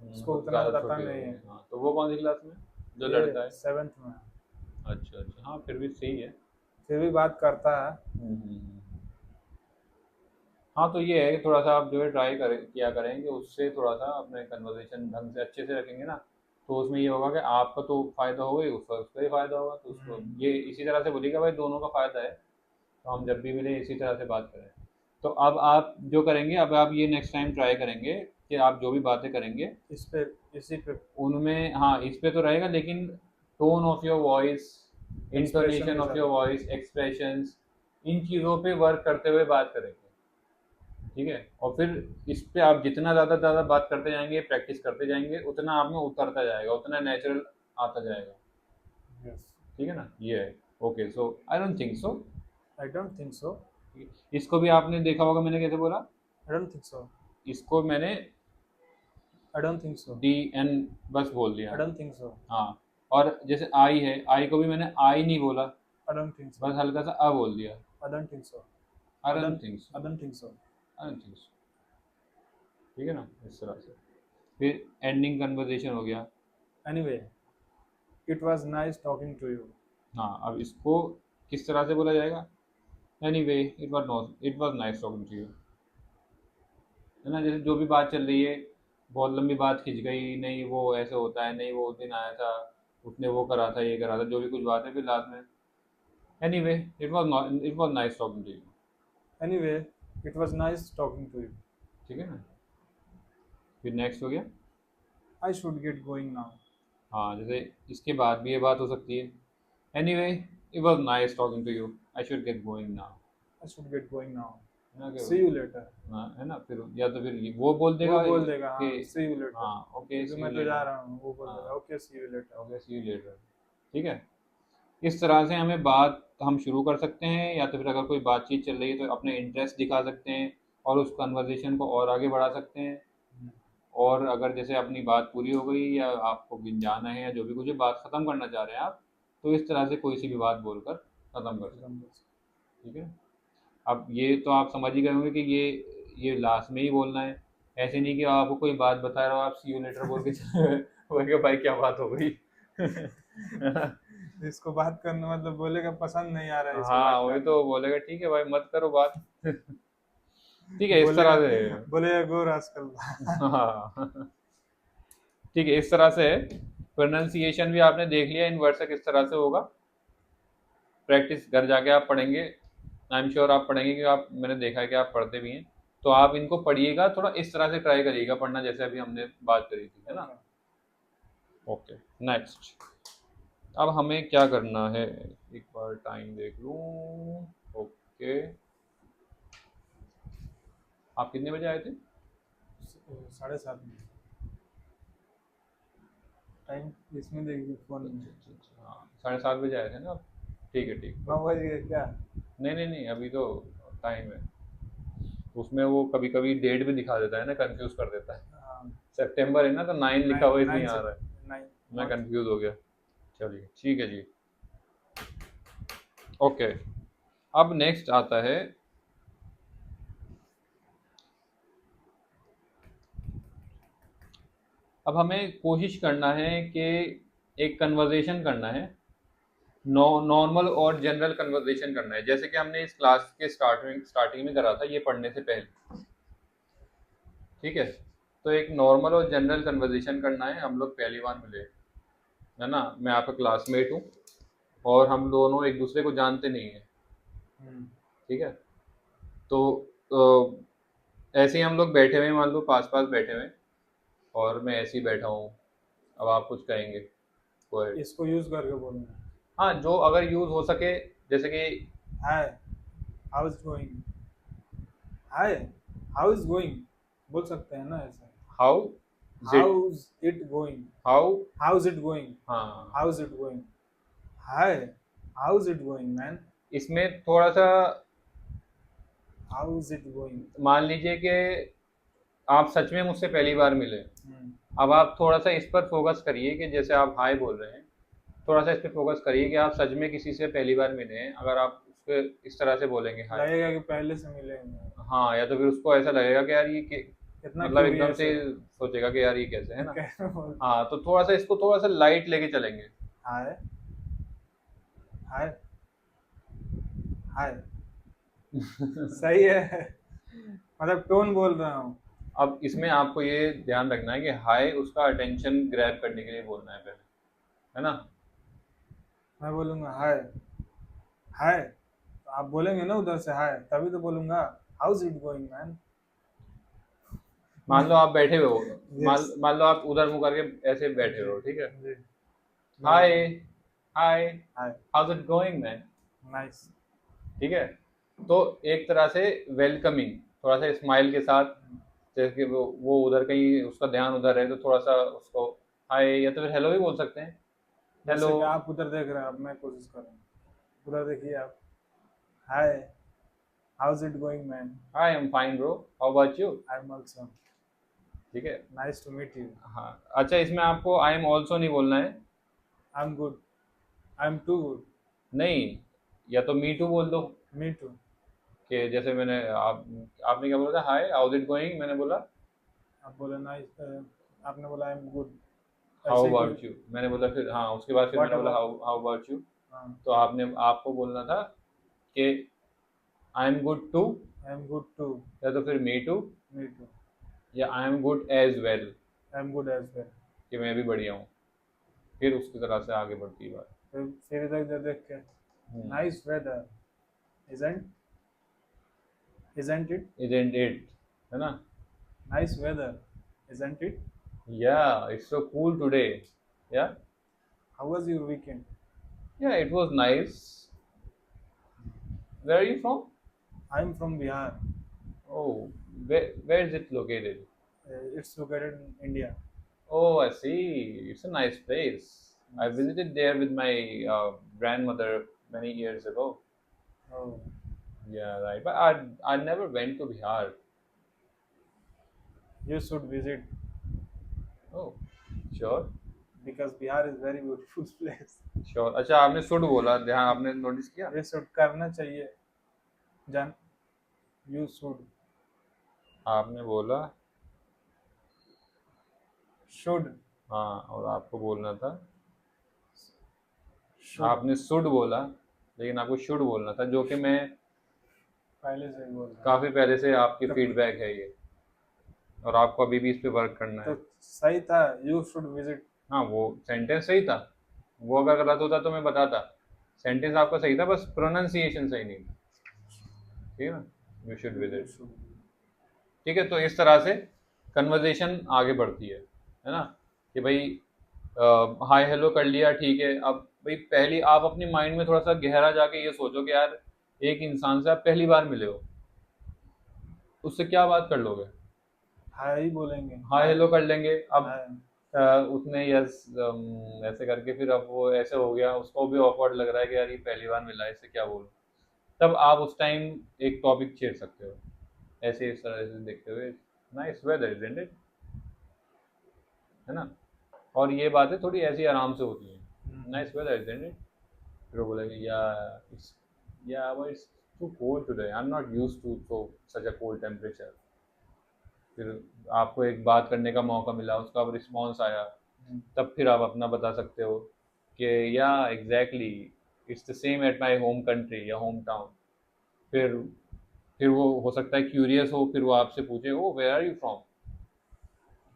B: उसको
A: मतलब
B: उतना
A: ज़्यादा
B: पता
A: छोटी हो
B: नहीं
A: गई,
B: है।
A: हाँ, तो वो कौन सी क्लास में, जो
B: ये
A: लड़का है।
B: 7th में है,
A: अच्छा अच्छा, हाँ फिर भी सही है।
B: फिर भी बात करता है।
A: हाँ, तो ये है कि थोड़ा सा आप जो है ट्राई करें, किया करें कि उससे थोड़ा सा अपने कन्वर्सेशन ढंग से अच्छे से रखेंगे ना, तो उसमें ये होगा कि आपका तो फ़ायदा होगा ही, उसका उसका ही फ़ायदा होगा, तो उसको ये इसी तरह से बोलिएगा भाई दोनों का फ़ायदा है, तो हम जब भी मिले इसी तरह से बात करें। तो अब आप जो करेंगे, अब आप ये नेक्स्ट टाइम ट्राई करेंगे कि आप जो भी बातें करेंगे
B: इस पे, इसी पे
A: उनमें, हाँ इस पे तो रहेगा, लेकिन tone of your voice,
B: expression
A: intonation
B: के
A: ऑफ
B: साथ।
A: योर वॉइस, एक्सप्रेशंस, इन चीज़ों पे वर्क करते हुए बात करेंगे। ठीक है, और फिर इस पे आप जितना ज़्यादा बात करते जाएंगे, प्रैक्टिस करते जाएंगे, उतना आप में उतरता जाएगा, उतना नेचुरल आता जाएगा।
B: यस,
A: ठीक है ना, ये है। Okay, so I don't think so.
B: I don't think so,
A: इसको भी आपने देखा होगा मैंने कैसे बोला,
B: आई डोंट थिंक सो,
A: इसको मैंने
B: I don't think so,
A: D N बस बोल दिया।
B: आई डोंट थिंक सो,
A: हाँ, और जैसे आई है, आई को भी मैंने आई नहीं बोला,
B: आई डोंट थिंक सो,
A: बस हल्का सा अ बोल दिया,
B: आई don't think so,
A: I
B: I
A: don't
B: don't
A: think so,
B: I don't think so.
A: I don't think सो। ठीक है ना, इस तरह से फिर एंडिंग कन्वर्जेशन हो गया।
B: Anyway, it was nice talking to you.
A: हाँ, अब इसको किस तरह से बोला जाएगा, anyway it was nice talking to you, है ना, जैसे जो भी बात चल रही है, बहुत लंबी बात खिंच गई, नहीं वो ऐसे होता है, नहीं वो उस दिन आया था, उसने वो करा था, ये करा था, जो भी कुछ बात है, फिर लास्ट में anyway it was nice talking to you.
B: Anyway, it was nice talking to you.
A: ठीक है ना, फिर नेक्स्ट हो गया।
B: I should get going now.
A: हाँ, जैसे इसके बाद भी ये बात हो सकती है, anyway it was nice talking to you, I should get going now,
B: I should get going now,
A: है ना,
B: सी यू लेटर।
A: हाँ, है ना, फिर या तो फिर वो बोल
B: वो
A: देगा
B: बोल देगा
A: कि
B: हाँ, सी यू लेटर,
A: हाँ ओके
B: क्योंकि
A: सी यू
B: मैं तो जा
A: लेटर,
B: रहा हूँ, वो बोल देगा
A: हाँ
B: okay see you later.
A: Okay see you later. ठीक है, इस तरह से हमें बात हम शुरू कर सकते हैं, या तो फिर अगर कोई बातचीत चल रही है तो अपने इंटरेस्ट दिखा सकते हैं और उस कन्वर्सेशन को और आगे बढ़ा सकते हैं, और अगर जैसे अपनी बात पूरी हो गई या आपको कहीं जाना है या जो भी कुछ है, बात ख़त्म करना चाह रहे हैं आप, तो इस तरह से कोई सी भी बात बोलकर ख़त्म कर सकते हैं। ठीक है, अब ये तो आप समझ ही गए होंगे कि ये लास्ट में ही बोलना है, ऐसे नहीं कि आपको कोई बात बता रहा हो आप सी यू लेटर बोल के चले गए, वो कहेगा, भाई क्या बात हो गई।
B: इसको बात करना मतलब बोलेगा पसंद नहीं आ रहा है इसको
A: हाँ
B: बात
A: वही
B: करना।
A: तो बोलेगा, ठीक है भाई मत करो बात। ठीक है इस
B: बोलेगा
A: तरह से।
B: बोलेगा गोर आजकल।
A: हाँ ठीक है इस तरह से। प्रोनाउंसिएशन भी आपने देख लिया इन वर्ड से किस तरह से होगा। प्रैक्टिस घर जाके आप पढ़ेंगे, आई एम श्योर आप पढ़ेंगे, कि आप, मैंने देखा है कि आप पढ़ते भी हैं। तो आप इनको पढ़िएगा, थोड़ा इस तरह से ट्राई करिएगा पढ़ना, जैसे अभी हमने बात करी थी, है ना।
B: ओके।
A: Okay next. अब हमें क्या करना है, एक बार टाइम देख लूँ। ओके, आप कितने बजे आए थे?
B: 7:30 में टाइम इसमें देखिए फोन में।
A: अच्छा अच्छा अच्छा, हाँ 7:30 बजे आए थे ना आप। ठीक है ठीक है।
B: 9 बज गए क्या?
A: नहीं नहीं नहीं, अभी तो टाइम है। उसमें वो कभी कभी डेट भी दिखा देता है ना, कंफ्यूज कर देता है।
B: हाँ,
A: सितंबर है ना, तो 9 लिखा हुआ
B: नाइन
A: इसलिए
B: नाइन
A: आ
B: से
A: रहा है।
B: 9
A: मैं
B: नॉट।
A: कंफ्यूज हो गया। चलिए ठीक है जी। ओके, अब नेक्स्ट आता है। अब हमें कोशिश करना है कि एक कन्वर्सेशन करना है, नॉर्मल और जनरल कन्वर्सेशन करना है, जैसे कि हमने इस क्लास के स्टार्टिंग में करा था, ये पढ़ने से पहले। ठीक है, तो एक नॉर्मल और जनरल कन्वर्सेशन करना है। हम लोग पहली बार मिले, है ना, मैं आपका क्लासमेट हूँ और हम दोनों एक दूसरे को जानते नहीं हैं। ठीक है, तो ऐसे ही हम लोग बैठे हुए हैं, मान लो पास पास बैठे हुए हैं, और मैं ऐसे ही बैठा हूँ। अब आप कुछ कहेंगे, कोई।
B: इसको यूज करके बोलना।
A: हाँ, जो अगर यूज हो सके, जैसे कि
B: hi, how is going. Hi, how is going बोल सकते हैं ना ऐसा।
A: How's it,
B: how is it going.
A: How,
B: how is it going.
A: हाँ,
B: how is it going. Hi, how is it going man.
A: इसमें थोड़ा सा
B: हाउ इज इट गोइंग।
A: मान लीजिए कि आप सच में मुझसे पहली बार मिले। अब आप थोड़ा सा इस पर फोकस करिए कि जैसे आप हाय बोल रहे हैं, थोड़ा सा इस पर फोकस करिए कि आप सच में किसी से पहली बार मिले हैं, अगर आप उसके इस तरह से बोलेंगे हाय।
B: लगेगा कि पहले से मिले हैं।
A: हाँ, या तो फिर उसको ऐसा लगेगा कि यार ये
B: कितना
A: मतलब एकदम
B: क्यूरियस
A: से
B: है।
A: सोचेगा कि यार ये कैसे, है ना।
B: कैसे बोल।
A: हाँ, तो थोड़ा सा इसको थोड़ा सा लाइट लेके चलेंगे।
B: हाय, हाय, हाय। सही है। मतलब टोन बोल रहा हूँ।
A: अब इसमें आपको ये ध्यान रखना है कि हाय उसका अटेंशन ग्रैब करने के लिए बोलना है पहले, है ना।
B: मैं बोलूंगा हाय, हाय, तो आप बोलेंगे ना उधर से हाय, तभी तो बोलूंगा how is it going man.
A: मान लो आप बैठे हुए हो,
B: यस।
A: मान लो आप उधर मुंह करके ऐसे बैठे
B: जी
A: हुए हो, ठीक है।
B: जी।
A: हाय,
B: बोलूंगा
A: hi,
B: hi.
A: How's it going man.
B: Nice.
A: ठीक है, तो एक तरह से वेलकमिंग, थोड़ा सा स्माइल के साथ, जैसे कि वो उधर कहीं उसका ध्यान उधर है, तो थोड़ा सा उसको हाय या तो फिर हेलो भी बोल सकते हैं। हेलो,
B: जैसे कि आप उधर देख रहे हैं, अब मैं कोशिश कर रहा हूँ। उधर देखिए आप। Hi, how is it going man.
A: Hi I am fine bro, how about you.
B: I am also.
A: ठीक है।
B: Nice to meet you.
A: हाँ, अच्छा इसमें आपको आई एम ऑल्सो नहीं बोलना है।
B: I am good. I am too good.
A: नहीं, या तो मी टू बोल दो।
B: Me too.
A: कि जैसे मैंने आपने क्या बोला था, हाय हाउज इट गोइंग, मैंने बोला
B: आप बोले नाइस। आपने बोला आई एम गुड।
A: हाउ
B: ऐसे ही कुछ।
A: अबाउट यू, मैंने बोला फिर, हाँ उसके बाद फिर
B: व्हाट
A: मैंने बोला
B: about.
A: How how about you.
B: हाँ।
A: तो आपने, आपको बोलना था कि I am good too,
B: I am good too.
A: या तो फिर मी टू,
B: मी टू।
A: या I am good as well,
B: I am good as well.
A: कि मैं भी बढ़िया हूँ। फिर उसकी तरह से आगे बढ़ती है बात।
B: फिर इधर उधर देख के। Nice weather. Isn't isn't it.
A: Isn't it, है ना।
B: Nice weather. Isn't it.
A: या इट्स सो कूल टुडे। या
B: हाउ वाज योर वीकेंड।
A: या it was nice. Where are you from?
B: I am from Bihar.
A: Oh, where is it located?
B: It's located in India.
A: Oh, I see. It's a nice place. I visited there with my grandmother many years ago.
B: Oh,
A: Yeah, right. But I never went to Bihar.
B: you should visit
A: Oh, sure,
B: because Bihar is very beautiful place.
A: sure. अच्छा आपने should बोला, ध्यान आपने notice किया?
B: ये should करना चाहिए। जान। You should.
A: आपने बोला
B: शुड।
A: हाँ, और आपको बोलना था
B: शुड
A: आपने शुड बोला, लेकिन आपको शुड बोलना था, जो कि मैं
B: पहले से ही बोल रहा
A: काफी पहले से आपकी
B: तो
A: फीडबैक है ये, और आपको अभी भी इस पे वर्क करना
B: तो
A: है।
B: सही था, यू शुड विजिट।
A: हाँ, वो सेंटेंस सही था, वो अगर गलत होता तो मैं बताता। सेंटेंस आपका सही था, बस प्रोनाउंसिएशन सही नहीं था। ठीक है ना, you should
B: you
A: visit.
B: Should.
A: ठीक है, तो इस तरह से कन्वर्जेशन आगे बढ़ती है ना, कि भाई हाय हेलो कर लिया, ठीक है। अब भाई पहली आप अपनी माइंड में थोड़ा सा गहरा जाके ये सोचो कि यार एक इंसान से आप पहली बार मिले हो, उससे क्या बात कर लोगे?
B: हाय ही बोलेंगे,
A: हाय
B: हाय।
A: हेलो कर लेंगे। अब
B: हाय।
A: उसने यस ऐसे करके फिर अब वो ऐसे हो गया, उसको भी ऑकवर्ड लग रहा है कि यार ये पहली बार मिला है, इससे क्या बोलूं। तब आप उस टाइम एक टॉपिक छेड़ सकते हो, ऐसे इस तरह से देखते हुए, नाइस वेदर इजंट इट, है ना। और ये बातें थोड़ी ऐसी आराम से होती हैं, नाइस वेदर इजंट इट। फिर वो बोलेगा या but it's too cold today, I am not used to so such a cold temperature. फिर आपको एक बात करने का मौका मिला, उसका अब रिस्पॉन्स आया, तब फिर आप अपना बता सकते हो कि या exactly it's the same at my home country या होम टाउन। फिर फिर वो हो सकता है क्यूरियस हो, फिर वो आपसे पूछे ओ वेयर आर यू फ्रॉम,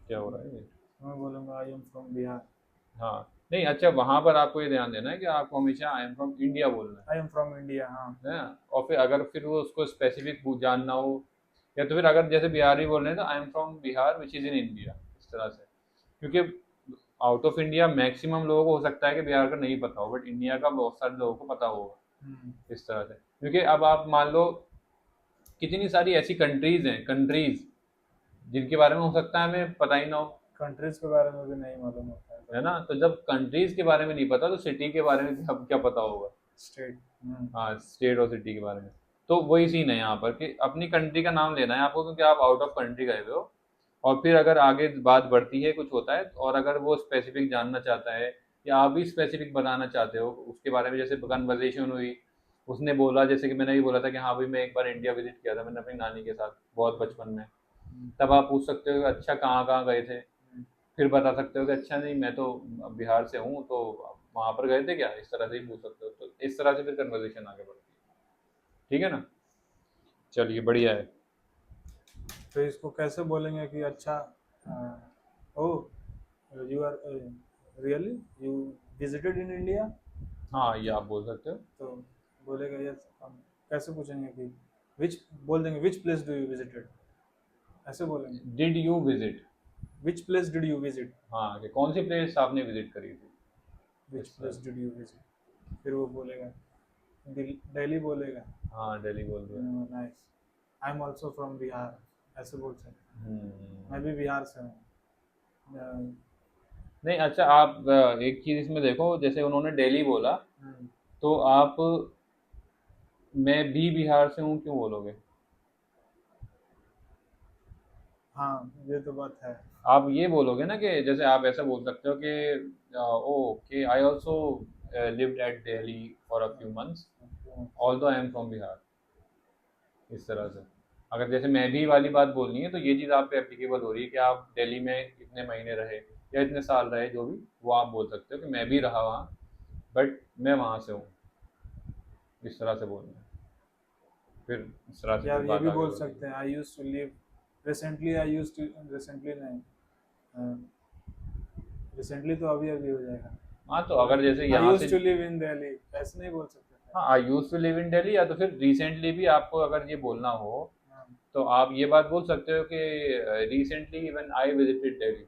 A: क्या हो रहा है ये?
B: मैं बोलूँगा आई एम फ्रॉम बिहार।
A: हाँ, नहीं अच्छा, वहाँ पर आपको ये ध्यान देना है कि आपको हमेशा आई एम फ्रॉम इंडिया बोलना
B: आई एम फ्रॉम इंडिया, हाँ।
A: है ना। और फिर अगर फिर वो उसको स्पेसिफिक जानना हो, या तो फिर अगर जैसे बिहारी बोल रहे हैं तो आई am from Bihar which is in India, इस तरह से। क्योंकि आउट ऑफ इंडिया मैक्सिमम लोगों को हो सकता है कि बिहार का नहीं पता हो, बट इंडिया का बहुत सारे लोगों को पता होगा,
B: हम्म।
A: इस तरह से। क्योंकि अब आप मान लो कितनी सारी ऐसी कंट्रीज हैं, कंट्रीज जिनके बारे में हो सकता है हमें पता ही ना हो,
B: कंट्रीज के बारे में भी नहीं मालूम होता है
A: है
B: तो।
A: ना। तो जब कंट्रीज के बारे में नहीं पता तो सिटी के बारे में क्या पता होगा?
B: स्टेट।
A: हाँ, स्टेट और सिटी के बारे में। तो वही सीन है यहाँ पर कि अपनी कंट्री का नाम लेना है आपको, क्योंकि आप आउट ऑफ कंट्री गए हुए हो। और फिर अगर आगे बात बढ़ती है, कुछ होता है, और अगर वो स्पेसिफिक जानना चाहता है या आप भी स्पेसिफिक बताना चाहते हो उसके बारे में, जैसे कन्वर्जेशन हुई, उसने बोला, जैसे कि मैंने भी बोला था कि हाँ भाई मैं एक बार इंडिया विजिट किया था, मैंने अपनी नानी के साथ बहुत बचपन में। तब आप पूछ सकते हो कि अच्छा कहाँ कहाँ गए थे, फिर बता सकते हो कि अच्छा नहीं मैं तो बिहार से हूँ, तो वहाँ पर गए थे क्या, इस तरह से ही पूछ सकते हो। तो इस तरह से फिर कन्वर्जेशन आगे बढ़ती है। ठीक है ना, चलिए बढ़िया है।
B: तो इसको कैसे बोलेंगे कि अच्छा, oh you are really you visited in India.
A: हाँ, ये आप बोल सकते हो।
B: तो बोलेगा यस, हम कैसे पूछेंगे कि विच, बोल देंगे which place do you visited, ऐसे बोलेंगे।
A: Did you visit,
B: which place did you visit.
A: हाँ कि कौन सी प्लेस आपने विजिट करी थी,
B: विच
A: इस तरह
B: प्लेस
A: से।
B: Did you visit. फिर वो बोलेगा दिल्ली बोलेगा।
A: हाँ, दिल्ली बोल दिया।
B: Nice, I am also from Bihar, ऐसे बोल सकते।
A: हम्म।
B: मैं भी बिहार से हूँ।
A: नहीं अच्छा, आप एक चीज इसमें देखो, जैसे उन्होंने दिल्ली बोला,
B: हम्म,
A: तो आप मैं भी बिहार से हूँ क्यों बोलोगे?
B: हाँ ये तो बात है।
A: आप ये बोलोगे ना कि जैसे आप ऐसा बोल सकते हो कि okay I also lived eight Delhi for a few months although I am from Bihar, इस तरह से। अगर जैसे मैं भी वाली बात बोलनी है तो ये चीज़ आप पे एप्लीकेबल हो रही है कि आप दिल्ली में इतने महीने रहे या इतने साल रहे, जो भी वो आप बोल सकते हो कि मैं भी रहा वहाँ, बट मैं वहाँ से हूँ, इस तरह से बोलना है। फिर इस तरह से
B: या
A: फिर
B: ये
A: बात
B: भी
A: आगे
B: बोल
A: बढ़ती है।
B: सकते हैं I used to live recently, I used to recently नहीं, रिसेंटली तो अभी अभी हो जाएगा।
A: हाँ, तो अगर जैसे
B: आई
A: यहाँ से,
B: used to live in Delhi, ऐसे नहीं बोल सकते थे।
A: हाँ I use to live in Delhi, या तो फिर रिसेंटली भी आपको अगर ये बोलना हो
B: हाँ,
A: तो आप ये बात बोल सकते हो कि recently even I visited Delhi.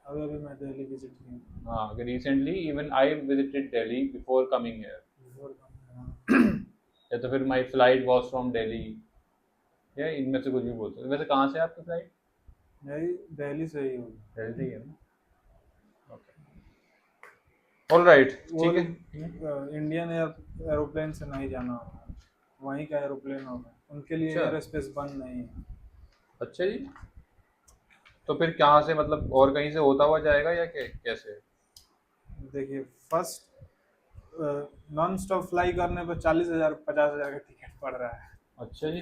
B: अभी अभी मैं दिल्ली विजिट किया।
A: हाँ, कि recently even I visited Delhi before coming here,
B: हाँ।
A: या तो फिर my flight was from Delhi, या इनमें से कुछ भी बोल सकते हो। वैसे कहाँ से है आपकी फ्लाइट?
B: मेरी दिल्ली से ही होगी।
A: दिल्ली से ही है ना, ओके, ऑल राइट,
B: वो
A: ठीक है।
B: इंडियन एरोप्लेन से नहीं जाना होगा, वहीं का एरोप्लेन होगा, उनके लिए
A: अच्छा,
B: एयर स्पेस बंद नहीं है।
A: अच्छा जी। तो फिर कहाँ से, मतलब और कहीं से होता हुआ जाएगा या कैसे?
B: देखिए फर्स्ट नॉन स्टॉप फ्लाई करने पर 40,000 50,000 का टिकट पड़ रहा है।
A: अच्छा जी।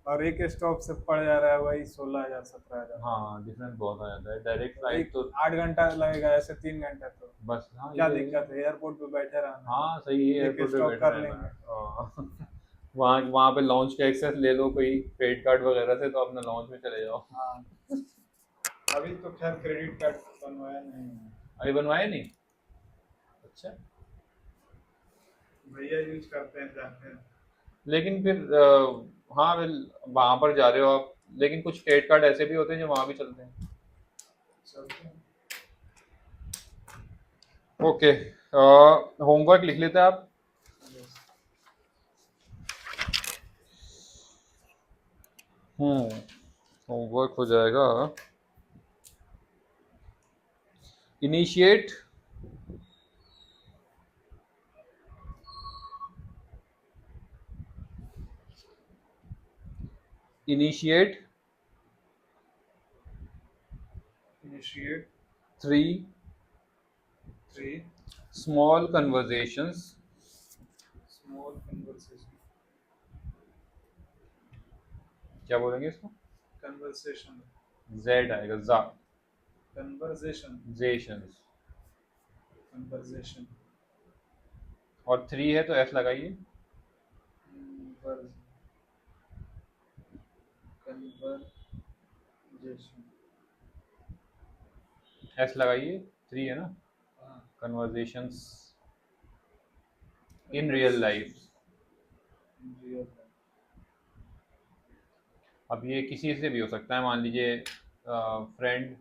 B: और एक स्टॉप से पड़ जा रहा है वही 16,000 17,000।
A: हाँ डिफरेंस बहुत आ जाता है, डायरेक्ट
B: वही
A: फ्लाइट तो
B: 8 घंटा लगेगा ऐसे 3 घंटा तो
A: बस। हाँ
B: क्या
A: ये
B: दिक्कत है, एयरपोर्ट पे बैठे रहना
A: हाँ सही है,
B: है, एक
A: एयरपोर्ट पे
B: स्टॉप
A: बैठे
B: कर
A: रहना
B: लेंगे।
A: है। हाँ। वहाँ वहाँ पे लॉन्च का एक्सेस ले लो कोई क्रेडिट कार्ड वगैरह से, तो अपना लॉन्च में चले जाओ।
B: हाँ, अभी तो खैर क्रेडिट कार्ड बनवाया नहीं है,
A: अभी बनवाए नहीं? अच्छा।
B: भैया यूज करते हैं जाते हैं।
A: लेकिन फिर हाँ वहाँ पर जा रहे हो आप, लेकिन कुछ क्रेडिट कार्ड ऐसे भी होते हैं जो वहाँ भी चलते हैं।
B: चलते हैं।
A: ओके, होमवर्क लिख लेते हैं आप।
B: Yes.
A: होमवर्क हो जाएगा। Initiate initiate
B: Initiate
A: three
B: 3
A: small conversations.
B: small conversation।
A: क्या बोलेंगे इसको?
B: Conversation।
A: जेड आएगा, जा।
B: Conversation।
A: जेशंस।
B: Conversation।
A: और थ्री है तो एस लगाइए।
B: Conversation।
A: एस लगाइए, थ्री है ना।
B: हाँ,
A: conversations in real
B: conversation
A: life.
B: in real life।
A: अब ये किसी से भी हो सकता है, मान लीजिए फ्रेंड,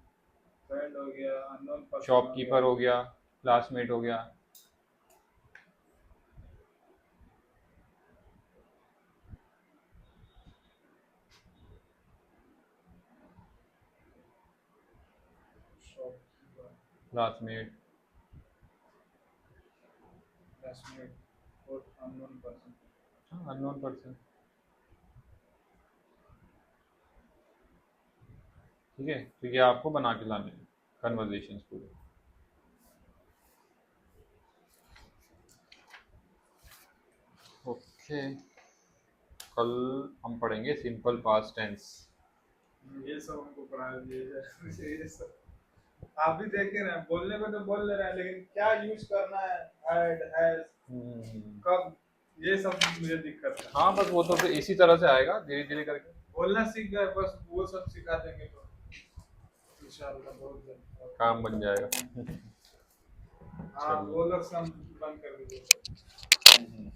B: फ्रेंड हो गया, अननोन पर्सन हो
A: शॉपकीपर
B: गया।
A: हो गया, क्लासमेट हो गया।
B: Shopkeeper,
A: classmate.
B: क्लासमेट और अननोन पर्सन।
A: हाँ अननोन पर्सन। ठीक है, तो ये आपको बना के लाने हैं कन्वर्जेशंस पूरे। ओके, कल हम पढ़ेंगे सिंपल पास्ट टेंस।
B: ये सब हमको पढ़ा दिए ये सब आप भी देखे ना, बोलने को तो बोल ले रहे हैं लेकिन क्या यूज करना है, हैड हैज कब, ये सब मुझे दिक्कत है।
A: हाँ बस वो तो फिर इसी तरह से आएगा धीरे धीरे करके।
B: बोलना सीख गए बस, वो सब सिखा देंगे तो इंशाल्लाह बहुत जल्द
A: काम बन जाएगा।
B: हाँ
A: चलिए।
B: वो लोग सब बंद कर दीजिए।